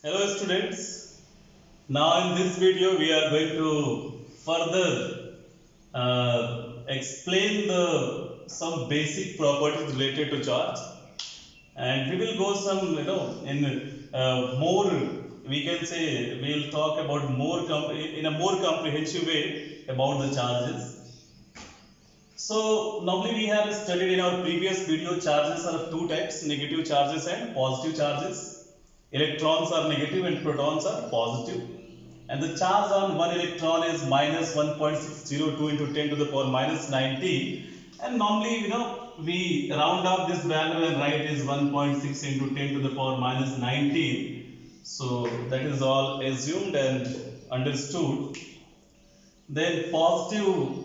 Hello students. Now in this video we are going to further explain the some basic properties related to charge, and we will go some in more, we can say we will talk about more in a more comprehensive way about the charges. So normally we have studied in our previous video charges are of two types, negative charges and positive charges. Electrons are negative and protons are positive. And the charge on one electron is minus 1.602 into 10 to the power minus 19. And normally, we round up this value and write is 1.6 into 10 to the power minus 19. So that is all assumed and understood. Then positive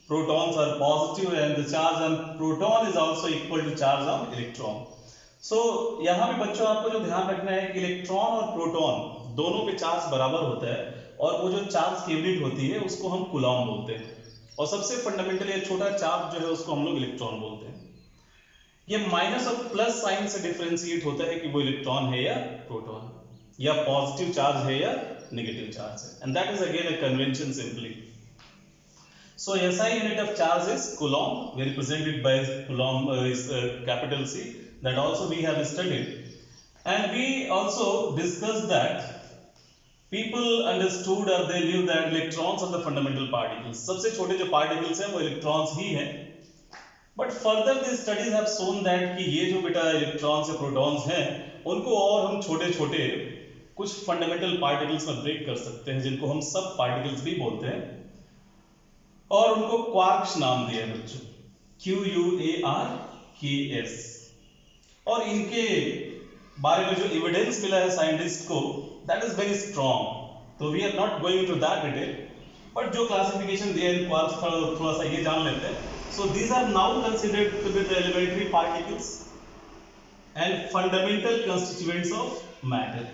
protons are positive and the charge on proton is also equal to charge on electron. So यहाँ पे बच्चों आपको जो ध्यान रखना है कि electron और प्रोटॉन दोनों पे चार्ज बराबर होता है और वो जो चार्ज की यूनिट होती है उसको हम कूलॉम बोलते हैं और सबसे फंडामेंटल ये छोटा चार्ज जो है उसको हम लोग इलेक्ट्रॉन बोलते हैं। ये माइनस और प्लस साइन से डिफरेंशिएट होता है कि वो इलेक्ट्रॉन है या प्रोटॉन या पॉजिटिव चार्ज है या नेगेटिव चार्ज है, and that is again a convention simply. So SI unit of charge is coulomb. We represented by coulomb is capital C. That also we have studied, and we also discussed that people understood or they knew that electrons are the fundamental particles. सबसे छोटे जो particles हैं वो electrons ही हैं. But further these studies have shown that कि ये जो बेटा electrons या protons हैं उनको और हम छोटे छोटे कुछ fundamental particles में break कर सकते हैं जिनको हम सब particles भी बोलते हैं और उनको क्वार्क्स नाम दिया है बच्चों, QUARKS. और इनके बारे में जो एविडेंस मिला है साइंटिस्ट को दैट इज वेरी स्ट्रॉन्ग. तो we are not going to that detail, but जो क्लासिफिकेशन दिया है क्वार्क्स थोड़ा सा ये जान लेते हैं. So these are now considered to be the elementary particles and fundamental constituents of matter.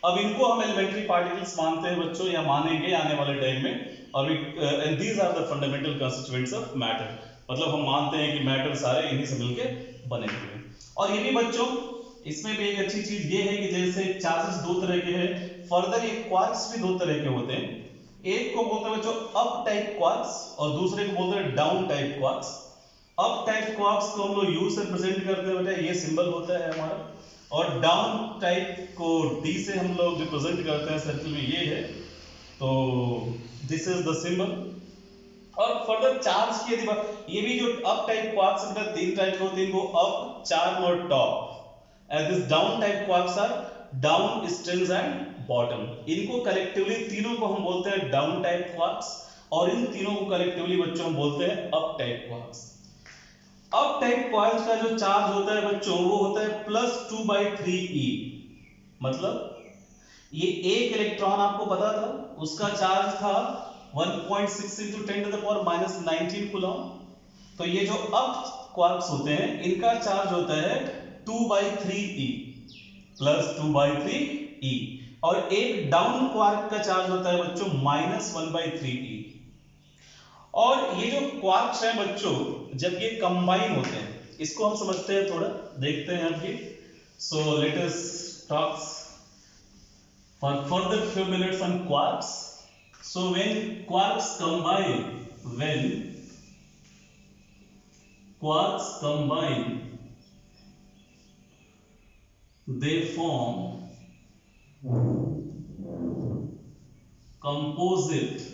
अब इनको हम एलिमेंट्री पार्टिकल्स मानते हैं बच्चों या मानेंगे आने वाले टाइम में, और and these are the fundamental constituents of matter. मतलब हम मानते हैं कि मैटर सारे इन्हीं से मिलके बने हुए हैं. और ये भी बच्चों इसमें भी एक अच्छी चीज ये है कि जैसे चार्जेस दो तरह के हैं, फर्दर ये क्वार्क्स भी दो तरह के होते हैं. एक को बोलते हैं बच्चों अप टाइप क्वार्क्स और दूसरे को बोलते हैं down type quarks. Up type quarks को हम लोग यू से रिप्रेजेंट करते हैं बेटा, ये सिंबल होता है हमारा, और डाउन टाइप को डी से हम लोग रिप्रेजेंट करते हैं, सर्किल में ये है. तो दिस इज द सिंबल. और फर्दर चार्ज की यदि बात, ये भी जो अप टाइप क्वार्क्स मतलब तीन टाइप के होते हैं, इनको अप, चार्म और top. And this down type quarks are down, strings and bottom. इनको कलेक्टिवली तीनों को हम बोलते हैं डाउन टाइप क्वार्क्स और इन तीनों को कलेक्टिवली बच्चों हम बोलते हैं up type quarks. Up type quarks का जो चार्ज होता है बच्चों वो होता है +2/3e. मतलब ये एक इलेक्ट्रॉन आपको पता था उसका चार्ज था 1.6 into 10 to the power minus 19 Coulomb. तो ये जो अप क्वार्क्स होते हैं इनका चार्ज होता है 2/3e +2/3e, और एक डाउन क्वार्क का चार्ज होता है बच्चों -1/3e. और ये जो क्वार्क्स हैं बच्चों जब ये कंबाइन होते हैं इसको हम समझते हैं, थोड़ा देखते हैं अभी. सो let us talk for further few minutes on quarks. So when quarks combine, they form composite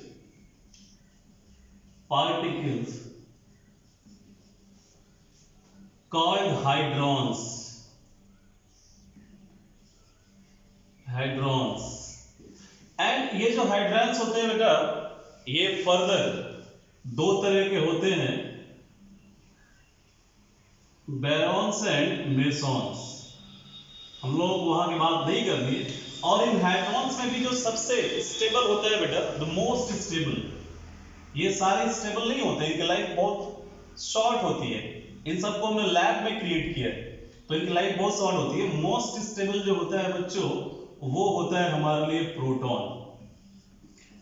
particles called hadrons. And ये जो हाइड्रॉन्स होते हैं बेटा ये फर्दर दो तरह के होते हैं, बैरॉन्स एंड मेसॉन्स. हम लोग वहां की बात नहीं करनी है. और इन हाइड्रॉन्स में भी जो सबसे स्टेबल होता है बेटा, द मोस्ट स्टेबल, ये सारे स्टेबल नहीं होते, इनकी लाइफ बहुत शॉर्ट होती है. इन सबको हमने लैब में क्रिएट किया है तो इनकी लाइफ बहुत शॉर्ट होती है. मोस्ट स्टेबल जो होता है बच्चों वो होता है हमारे लिए प्रोटॉन.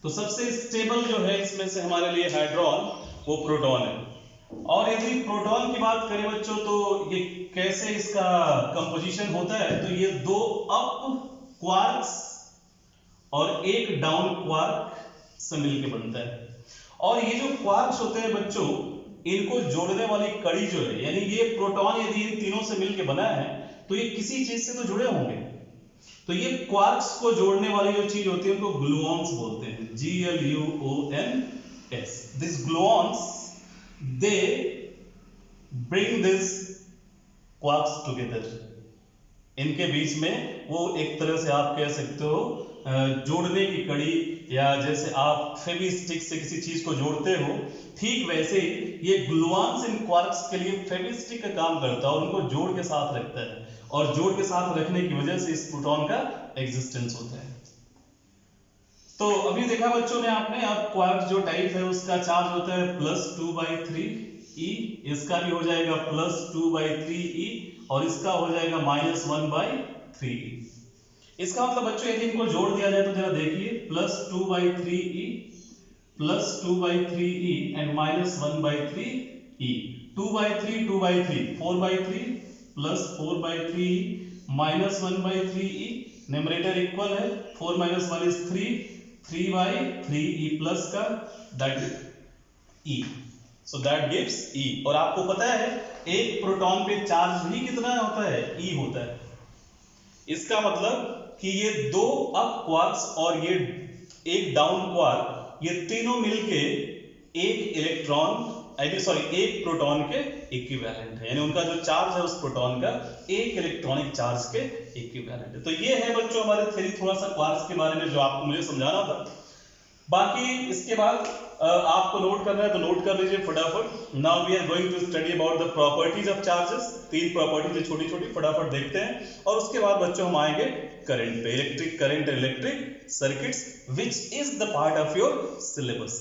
तो सबसे स्टेबल जो है इसमें से हमारे लिए हाइड्रॉन वो प्रोटॉन है. और यदि प्रोटॉन की बात करें बच्चों तो ये कैसे इसका कंपोजिशन होता है, तो ये दो अप क्वार्क्स और एक डाउन क्वार्क से मिलकर बनता है। और ये जो क्वार्क्स होते हैं बच्चों, इनको जोड़ने वाली कड़ी जो है, यानी ये प्रोटॉन यदि इन तीनों से मिलकर बना है तो ये किसी चीज से तो जुड़े होंगे। तो ये क्वार्क्स को जोड़ने वाली जो चीज होती है उनको ग्लूऑन्स बोलते हैं, GLUONS। This gluons they bring this quarks together. इनके बीच में वो एक तरह से आप कह सकते हो जोड़ने की कड़ी, या जैसे आप फेविस्टिक से किसी चीज को जोड़ते हो, ठीक वैसे ये ग्लूऑन्स इन क्वार्क्स के लिए फेविस्टिक का काम करता है और उनको जोड़ के साथ रखता है, और जोड़ के साथ रखने की वजह से इस प्रोटॉन का एग्जिस्टेंस होता है। तो अभी देखा बच्चों ने आपने, अब क्वार्क जो टाइप है उसका चार्ज होता है +2/3e, इसका भी हो जाएगा +2/3e, और इसका हो जाएगा -1/3e। इसका मतलब बच्चों यदि इनको जोड़ दिया जाए तो जरा देखिए, +2/3e +2/3e and -1/3e, 2/3 2/3 4/3 +4/3e -1/3e, numerator equal है, 4 - 1 is 3, 3/3e प्लस का that e, so that gives e। और आपको पता है एक प्रोटॉन पे चार्ज भी कितना होता है, e होता है। इसका मतलब कि ये दो अप क्वार्क्स और ये एक डाउन क्वार्क, ये तीनों मिलके एक इलेक्ट्रॉन एक प्रोटॉन के इक्विवेलेंट है, यानी उनका जो चार्ज है उस प्रोटॉन का एक इलेक्ट्रॉनिक चार्ज के इक्विवेलेंट है। तो ये है बच्चों हमारे थ्योरी, थोड़ा सा क्वार्क्स के बारे में जो आपको मुझे समझाना था। बाकी इसके बाद आपको नोट करना है तो नोट कर लीजिए फटाफट। Now we are going to study about the properties of charges. 3 properties छोटी छोटी फटाफट देखते हैं, और उसके बाद बच्चों हम आएंगे करंट पे, electric current, electric circuits, which is the part of your syllabus.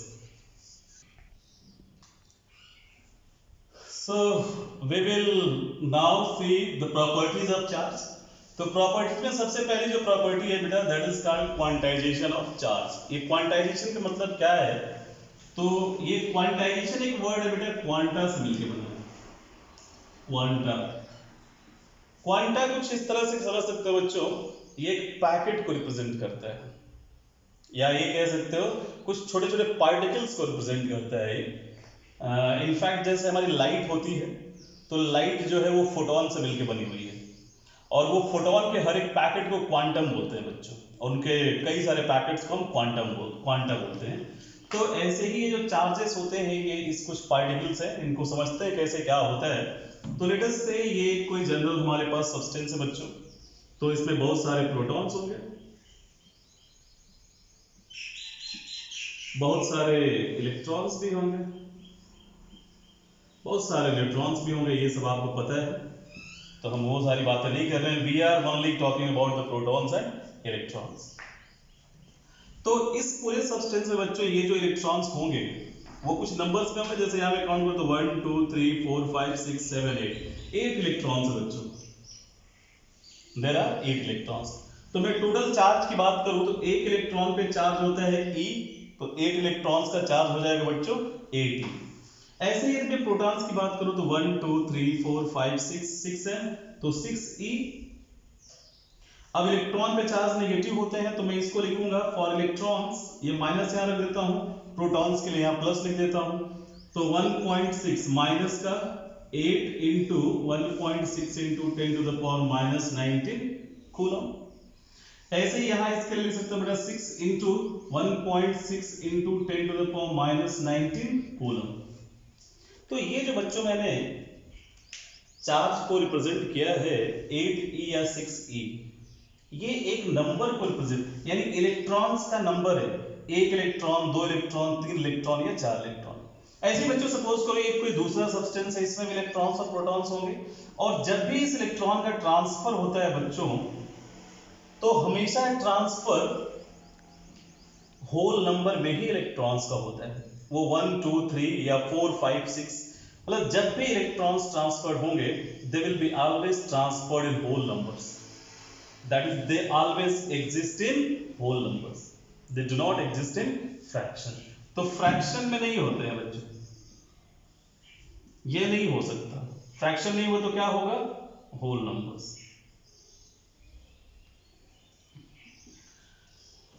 So we will now see the properties of charge. तो प्रॉपर्टीज में सबसे पहली जो प्रॉपर्टी है बेटा, that is called quantization of charge. ये क्वांटाइजेशन का मतलब क्या है, तो ये क्वांटाइजेशन एक वर्ड है बेटा, क्वांटा से मिलकर बना है। क्वांटा, क्वांटा कुछ इस तरह से समझ सकते हो बच्चों, ये एक पैकेट को रिप्रेजेंट करता है, या ये कह सकते हो कुछ छोटे छोटे पार्टिकल्स को रिप्रेजेंट करता है। इनफैक्ट जैसे हमारी लाइट होती है, तो लाइट जो है वो फोटोन से मिलकर बनी हुई है, और वो फोटोन के हर एक पैकेट को क्वांटम बोलते हैं बच्चों, और उनके कई सारे पैकेट्स को हम क्वांटा बोलते हैं। तो ऐसे ही ये जो चार्जेस होते हैं, ये इस कुछ पार्टिकल्स हैं, इनको समझते हैं कैसे क्या होता है। तो लेट अस से ये कोई जनरल हमारे पास सब्सटेंस है बच्चों, तो इसमें बहुत सारे प्रोटॉन्स होंगे, बहुत सारे इलेक्ट्रॉन्स भी होंगे, बहुत सारे न्यूट्रॉन्स भी होंगे, ये सब आपको पता है, तो हम वो सारी बातें नहीं कर रहे हैं। We are only talking about the protons and electrons. तो इस पूरे सब्सटेंस में बच्चों ये जो इलेक्ट्रॉन्स होंगे वो कुछ नंबर्स में होंगे, जैसे यहाँ पे काउंट करो तो 1 2 3 4 5 6 7 8 इलेक्ट्रॉन्स है बच्चों, देयर आर 8 इलेक्ट्रॉन्स। तो मैं टोटल चार्ज की बात करूं तो एक इलेक्ट्रॉन पे चार्ज होता है E, तो 8 इलेक्ट्रॉन्स का चार्ज हो जाएगा बच्चों 8E। ऐसे ही यदि प्रोटॉन्स की बात करूं तो 1 2 3 4 5 6 है, तो 6E। अब इलेक्ट्रॉन पे चार्ज नेगेटिव होते हैं, तो मैं इसको लिखूंगा फॉर इलेक्ट्रॉन्स, ये माइनस यहां रख देता हूं, प्रोटॉन्स के लिए यहां प्लस लिख देता हूं। तो 1.6 माइनस का 8 into 1.6 into 10 to the power -19 coulomb. ऐसे ही यहां इसके लिए लिख सकते हो बेटा 6 into 1.6 into 10 to the power -19 coulomb. तो ये जो बच्चों मैंने चार्ज को रिप्रेजेंट किया है 8E या 6E, ये एक नंबर को रिप्रेजेंट, यानी इलेक्ट्रॉन्स का नंबर है, 1 इलेक्ट्रॉन 2 इलेक्ट्रॉन 3 इलेक्ट्रॉन या 4 इलेक्ट्रॉन। ऐसे ही बच्चों सपोज करो एक कोई दूसरा सब्सटेंस है, इसमें भी इलेक्ट्रॉन्स और प्रोटॉन्स होंगे, और जब भी इस इलेक्ट्रॉन का ट्रांसफर होता है बच्चों, तो हमेशा ट्रांसफर होल नंबर में ही इलेक्ट्रॉन्स का होता है, वो 1 2 3 या 4 5 6, मतलब जब भी इलेक्ट्रॉन्स ट्रांसफर्ड होंगे they will be always transferred in whole numbers, that is they always exist in whole numbers, they do not exist in fraction. तो फ्रैक्शन में नहीं होते हैं बच्चों, ये नहीं हो सकता, फ्रैक्शन नहीं हुआ तो क्या होगा, होल नंबर्स।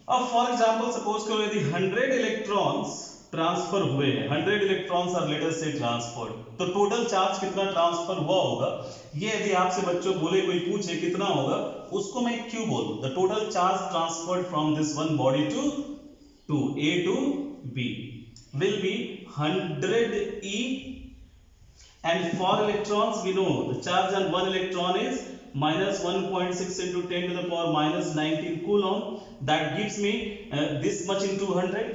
अब फॉर एग्जांपल सपोज करो यदि 100 इलेक्ट्रॉन्स ट्रांसफर हुए हैं, 100 इलेक्ट्रॉन्स आर लेट अस से ट्रांसफर्ड, तो टोटल चार्ज कितना ट्रांसफर हुआ होगा, ये यदि आपसे बच्चों बोले कोई पूछे कितना होगा, उसको मैं क्यू बोलूं, the total charge transferred from this one body to A to B will be 100 E, and for electrons we know the charge on one electron is minus 1.6 into 10 to the power minus 19 coulomb, that gives me this much into 100।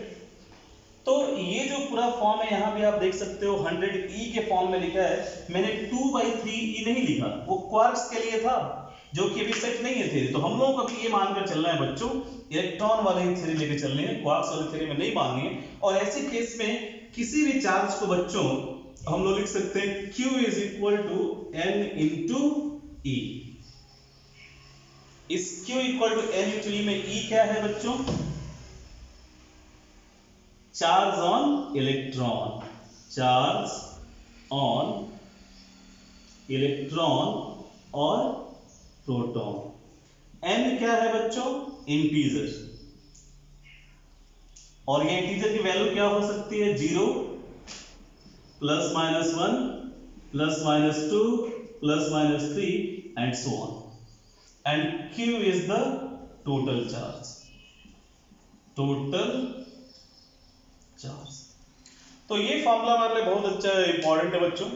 तो ये जो पूरा form है यहाँ भी आप देख सकते हो 100E के फॉर्म में लिखा है, मैंने 2/3E नहीं लिखा, वो क्वार्क्स के लिए था जो कि अभी सेट नहीं है थ्योरी, तो हम लोगों को अभी ये मानकर चलना है बच्चों, इलेक्ट्रॉन वाले ही थ्योरी लेके चलने हैं, क्वार्क्स वाले थ्योरी में नहीं माननी है। और ऐसे केस में किसी भी चार्ज को बच्चों हम लोग लिख सकते हैं Q is equal to N into E। इस Q equal to N into E में E क्या है बच्चों, charge on electron, charge on electron और प्रोटॉन। n क्या है बच्चों, इंटीजर, और ये इंटीजर की वैल्यू क्या हो सकती है, 0 plus minus 1 plus minus 2 plus minus 3 and so on, and q is the total charge, total charge. तो ये फॉर्मूला हमारे लिए बहुत अच्छा इंपॉर्टेंट है बच्चों,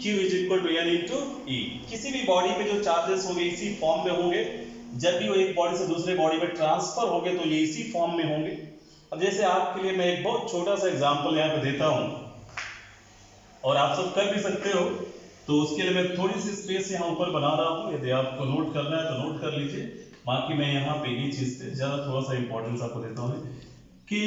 Q is equal to N into E। किसी भी बॉडी पे जो चार्जेस होंगे इसी फॉर्म में होंगे, जब भी वो एक बॉडी से दूसरे बॉडी में ट्रांसफर होंगे तो ये इसी फॉर्म में होंगे। अब जैसे आपके लिए मैं एक बहुत छोटा सा एग्जांपल यहाँ पे देता हूँ और आप सब कर भी सकते हो, तो उसके लिए मैं थोड़ी सी स्पेस यहाँ ऊपर बना रहा हूँ, यदि आपको नोट करना है तो नोट कर लीजिए, बाकी मैं यहाँ पे ये चीज पे ज्यादा थोड़ा सा इंपॉर्टेंस आपको देता हूँ कि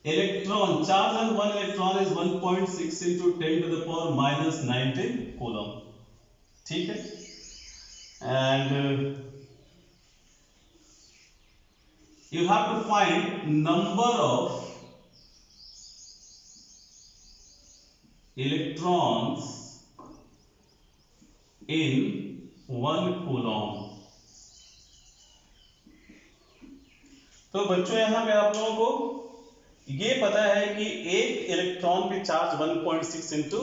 electron charge on one electron is 1.6 into 10 to the power minus 19 coulomb, ठीक है। And you have to find number of electrons in 1 coulomb। तो बच्चों यहां पे आप लोगों को ये पता है कि एक इलेक्ट्रॉन पे charge 1.6 into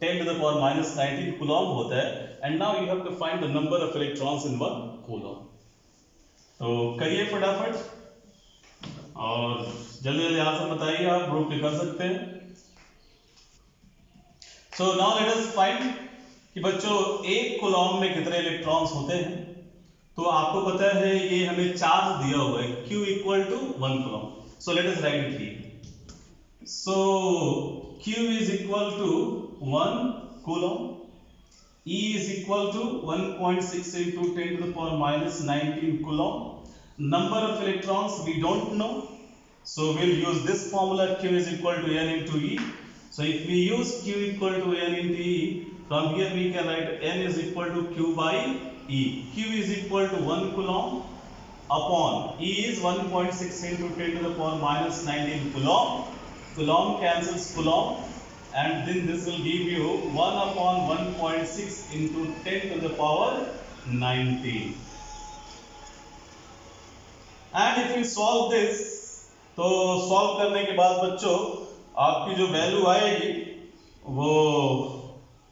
10 to the power minus 19 coulomb होता है, and now you have to find the number of electrons in 1 coulomb। तो करिए फटाफट और जल्दी जल्दी आंसर बताइए, आप ग्रुप पे कर सकते हैं। So now let us find कि बच्चों एक कूलॉम में कितने इलेक्ट्रॉन्स होते हैं। तो आपको पता है ये हमें चार्ज दिया हुआ है Q equal to 1 coulomb, so let us write it here. So Q is equal to 1 coulomb, E is equal to 1.6 into 10 to the power minus 19 coulomb। Number of electrons we don't know, so we'll use this formula Q is equal to N into E। So if we use Q equal to N into E, from here we can write N is equal to Q by E। Q is equal to 1 coulomb upon E is 1.6 into 10 to the power minus 19 coulomb। Coulomb cancels coulomb, and then this will give you 1 upon 1.6 into 10 to the power 19। and if you solve this, तो solve करने के बाद बच्चों आपकी जो value आएगी वो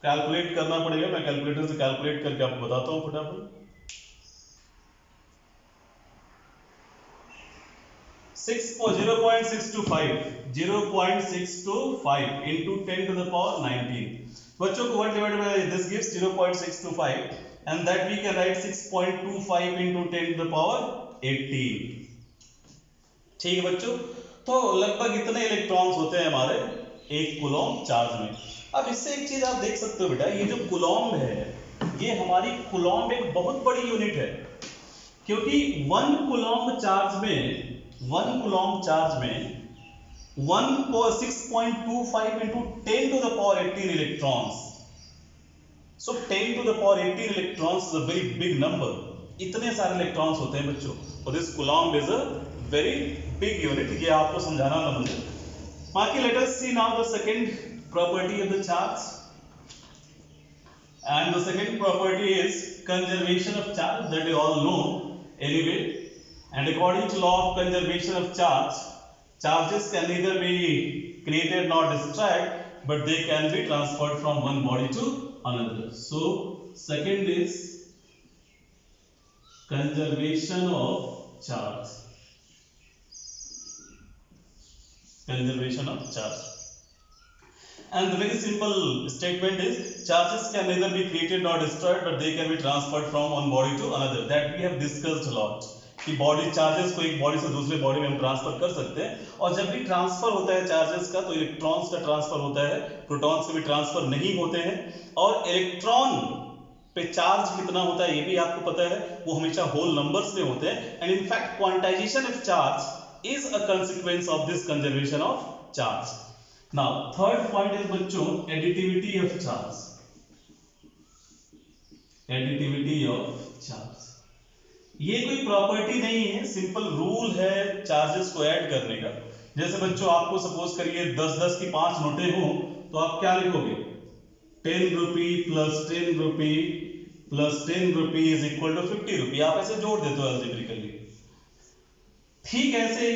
calculate करना पड़ेगा, मैं कैलकुलेटर से कैलकुलेट करके आपको बताता हूँ फटाफट। 0.625 into 10 to the power 19। बच्चों को 1 divided by this gives 0.625, and that we can write 6.25 into 10 to the power 18। ठीक है बच्चों, तो लगभग इतने इलेक्ट्रॉन्स होते हैं हमारे एक कूलॉम चार्ज में। अब इससे एक चीज आप देख सकते हो बेटा, ये जो कूलॉम है ये हमारी कूलॉम एक बहुत बड़ी यूनिट है, क्योंकि 1 कूलॉम चार्ज में 6.25 into 10 to the power 18 electrons। So 10 to the power 18 electrons is a very big number। इतने सारे इलेक्ट्रॉन्स होते हैं बच्चों, और this coulomb is a very big unit, ये आपको समझाना था मुझे। बाकी let us see now the second property of the charge, and the second property is conservation of charge, that you all know anyway। And according to law of conservation of charge, charges can neither be created nor destroyed, but they can be transferred from one body to another. So, second is conservation of charge. Conservation of charge. And the very simple statement is charges can neither be created nor destroyed, but they can be transferred from one body to another. That we have discussed a lot. कि body charges को एक body से दूसरे body में हम transfer कर सकते हैं, और जब भी ट्रांसफर होता है चार्जेस का तो इलेक्ट्रॉन्स का ट्रांसफर होता है, प्रोटॉन्स के भी ट्रांसफर नहीं होते हैं. और इलेक्ट्रॉन पे चार्ज कितना होता है ये भी आपको पता है, वो हमेशा होल नंबर्स में होते हैं. And in fact quantization of charge is a consequence of this conservation of charge. Now third point is बच्चों additivity of charge. Additivity of charge ये कोई प्रॉपर्टी नहीं है, सिंपल रूल है चार्जेस को ऐड करने का. जैसे बच्चों आपको सपोज करिए 10-10 की 5 नोटें हो तो आप क्या लिखोगे, 10 rupee plus 10 rupee plus 10 rupee is equal to 50 rupee. आप ऐसे जोड़ देते हो अलजेब्रिकली. ठीक ऐसे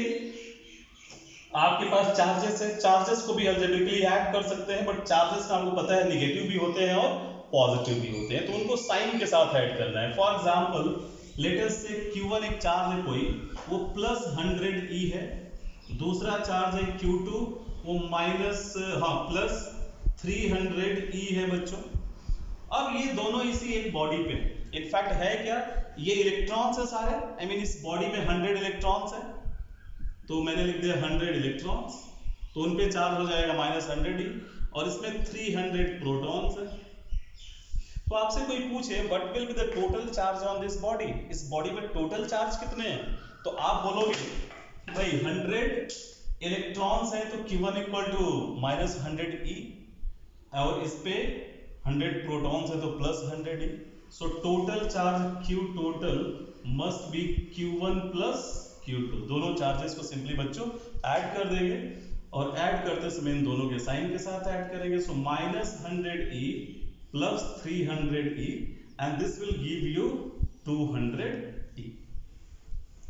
आपके पास चार्जेस है, चार्जेस को भी अलजेब्रिकली ऐड कर सकते हैं, बट चार्जेस का हमको पता है निगेटिव भी होते हैं और पॉजिटिव भी होते हैं, तो उनको साइन के साथ ऐड करना है. फॉर एग्जाम्पल लेट अस से Q1 एक चार्ज है कोई, वो प्लस 100 E है. दूसरा चार्ज है Q2, वो माइनस प्लस 300 E है बच्चों. अब ये दोनों इसी एक बॉडी पे, इनफैक्ट है क्या, ये इलेक्ट्रॉन्स है सारे. आई मीन इस बॉडी में 100 इलेक्ट्रॉन्स है, तो मैंने लिख दिया 100 इलेक्ट्रॉन्स, तो उन पे चार्ज हो जाएगा माइनस 100 E. और इसमें 300 प्रोटॉन्स है. तो आपसे कोई पूछे what will be the total charge on this body, इस बॉडी में टोटल चार्ज कितने हैं, तो आप बोलोगे भाई 100 इलेक्ट्रॉन्स है तो Q1 equal to minus 100 E, और इस पे 100 प्रोटॉन्स है तो plus 100 E. So total charge Q total must be Q1 plus Q2. दोनों चार्जेस को सिंपली बच्चों ऐड कर देंगे, और ऐड करते समय इन दोनों के साइन के साथ ऐड करेंगे. So minus 100 E plus 300 E and this will give you 200 E.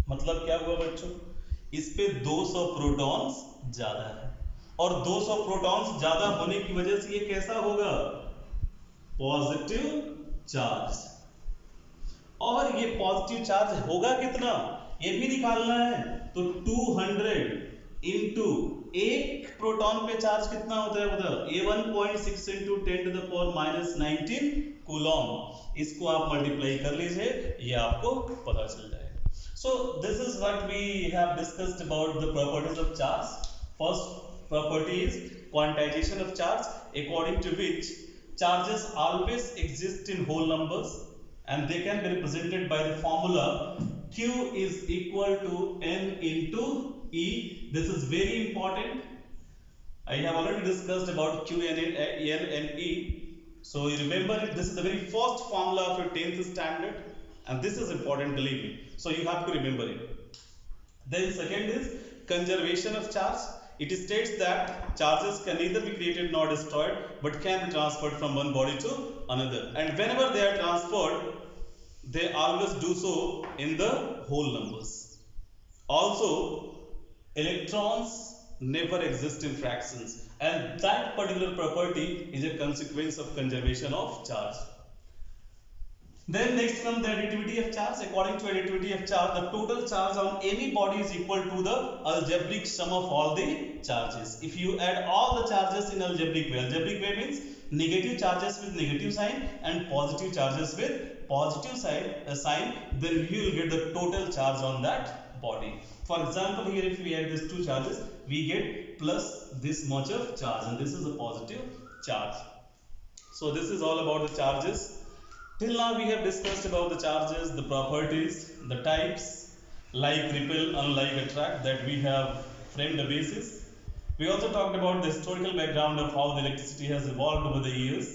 मतलब क्या हुआ बच्चों, इस पे 200 प्रोटॉन्स ज्यादा है, और 200 प्रोटॉन्स ज्यादा होने की वजह से ये कैसा होगा, पॉजिटिव चार्ज. और ये पॉजिटिव चार्ज होगा कितना ये भी निकालना है, तो 200 इंटू एक प्रोटॉन पे चार्ज कितना होता है बताओ, A1.6 into 10 to the power minus 19 coulomb. इसको आप मल्टीप्लाई कर लीजिए, ये आपको पता चल जाएगा. So this is what we have discussed about the properties of charge. First property is quantization of charge, according to which charges always exist in whole numbers and they can be represented by the formula Q is equal to N into E. This is very important. I have already discussed about Q and E. So you remember it. This is the very first formula of your 10th standard, and this is important, believe me. So you have to remember it. Then second is conservation of charge. It states that charges can neither be created nor destroyed, but can be transferred from one body to another. And whenever they are transferred, they always do so in the whole numbers. Also, electrons never exist in fractions, and that particular property is a consequence of conservation of charge. Then next comes the additivity of charge. According to additivity of charge, the total charge on any body is equal to the algebraic sum of all the charges. If you add all the charges in algebraic way means negative charges with negative sign and positive charges with positive sign, then you will get the total charge on that body. For example, here if we add these two charges, we get plus this much of charge, and this is a positive charge. So this is all about the charges. Till now we have discussed about the charges, the properties, the types, like, repel, unlike, attract, that we have framed a basis. We also talked about the historical background of how the electricity has evolved over the years.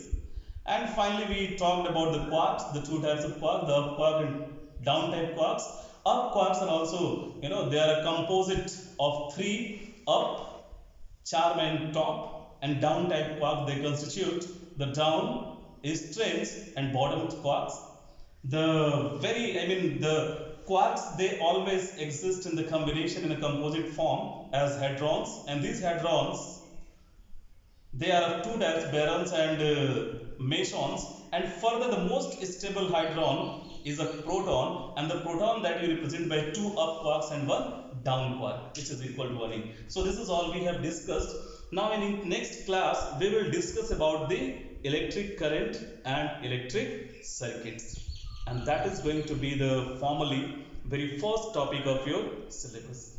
And finally we talked about the quarks, the two types of quarks, the up quark and down type quarks. Up quarks are also, they are a composite of three up, charm and top, and down type quarks. They constitute the down is strange and bottom quarks. The quarks, they always exist in the combination in a composite form as hadrons, and these hadrons, they are of two types, barons and mesons. And further, the most stable hadron is a proton, and the proton that you represent by two up quarks and one down quark, which is equal to 1 e. So this is all we have discussed. Now in next class we will discuss about the electric current and electric circuits, and that is going to be the formally very first topic of your syllabus.